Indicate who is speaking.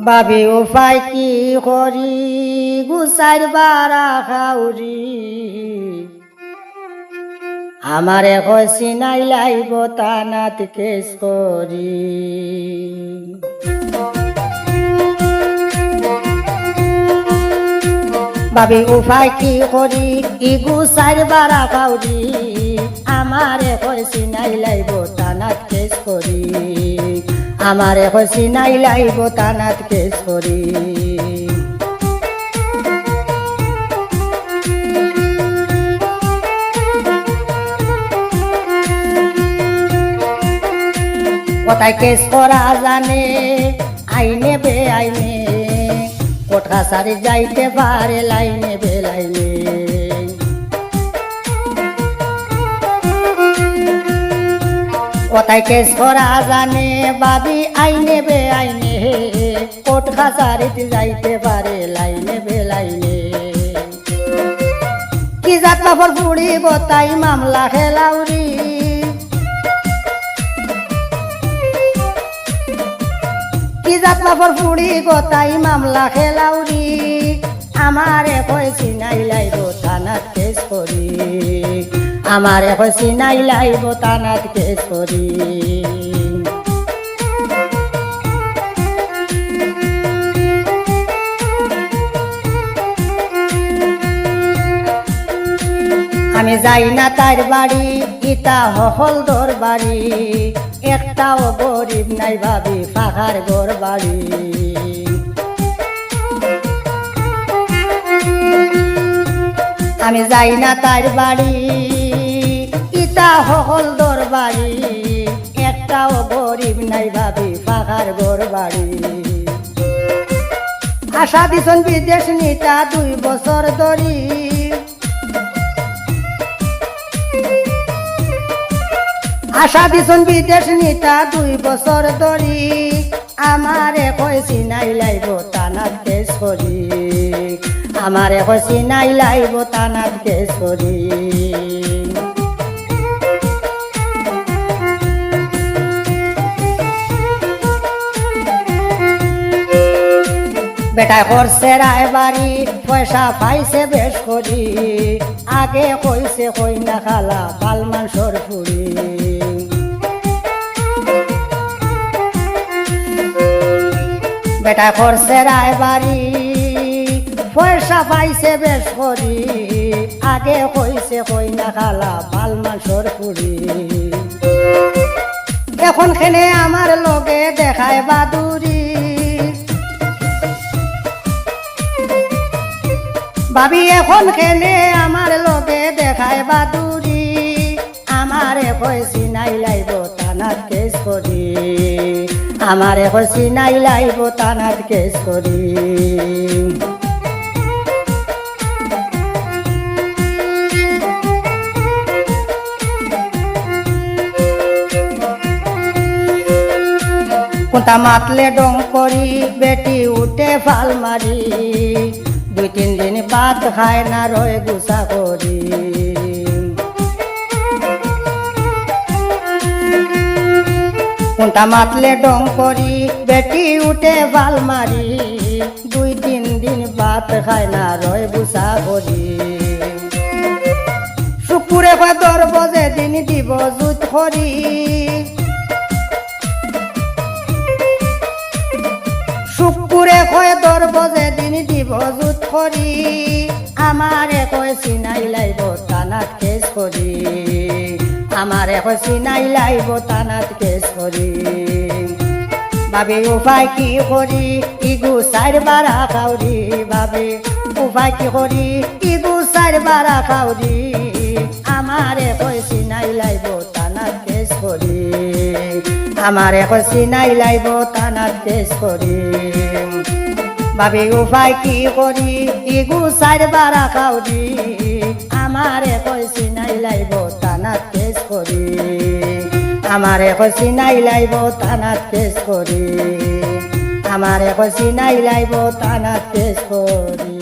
Speaker 1: ভাবি উপায় কি করি গুসাইর বারা খাউরি আমারে কইছি নাই লাইব তানাত কেস করি ভাবি উপায় কি করি গুসাইর বারা খাউরি আমারে কইছি নাই লাইব তানাত কেস করি আমারে কইছি নাই লাইব তানাত কেস করি কোথায় কেস করা জানে আইনে বে আইনে কোর্ট কাছারি যাইতে পারে লাইনে বে লাইনে কোথায় কেস করা জানে বাবি আইনে বে আইনে কোর্ট কাছারিতে যাইতে পারে লাইনে বে লাইনে কি জাত বাপর পুড়িব তাই মামলা খেলাউরি কি জাত বাপর পুড়ি গোতাই মামলা খেলাউরি আমারে কইছি নাই লাইব থানাত কেস করি আমারে কইছি নাই লাইব থানাত কেস করি আমি যাই না তার বাড়ি ইতা হলদর বাড়ি একটাও গরিব নাই ভাবি পাখার ঘর বাড়ি আমি যাই না তার বাড়ি ইতা হলদর বাড়ি একটাও গরিব নাই ভাবি পাখার ঘর বাড়ি আশা দিছন বিদেশ নিতা 2 বছর ধরি আশা দিছন বিদেশ নিতা 2 বছর ধরি আমারে কইছি নাই লাইব তানাত কেস করি আমারে কইছি নাই লাইব তানাত কেস করি বেটা করছে রায় বাড়ি পয়সা পাইছে বেশ করি আগে কইছে কই না খালা পাল মাংসর পুরি বেটা করছে রায় বাড়ি পয়সা পাইছে বেশ করি আগে কইছে কই না খালা পাল মাংসর পুরি এখন খেনে আমার লগে দেখায় বাদুরি ভাবি এখন খেলে আমার লগে দেখায় বাদুরি আমারে কইছি নাই লাইব তানাত কেস করি আমারে কইছি নাই লাইব তানাত কেস করি কোনটা মাতলে ডং করি বেটি উঠে ফাল মারি 2-3 দিন ভাত খায় না রয়ে গুসা করি কোনটা মাতলে ডং করি বেটি উঠে বাল মারি 2-3 দিন ভাত খায় না রয়ে গুসা করি শুকুরে ধরব যেদিন দিব জুত করি শুকুরে কয় ধরব যেদিন দিব জুত করি আমারে কইছি নাই লাইব তানাত কেস করি আমারে কইছি নাই লাইব তানাত কেস করি ভাবি উপায় কি করি গুসাইর বারা খাউরি ভাবি উপায় কি করি গুসাইর বারা খাউরি আমারে কইছি নাই লাইব তানাত কেস করি আমারে কইছি নাই লাইব তানাত কেস করি ভাবি উপায় কি করি গুসাইর বারা খাউরি আমারে কইছি নাই লাইব তানাত কেস করি আমারে কইছি নাই লাইব তানাত কেস করি আমারে কইছি নাই লাইব তানাত কেস করি।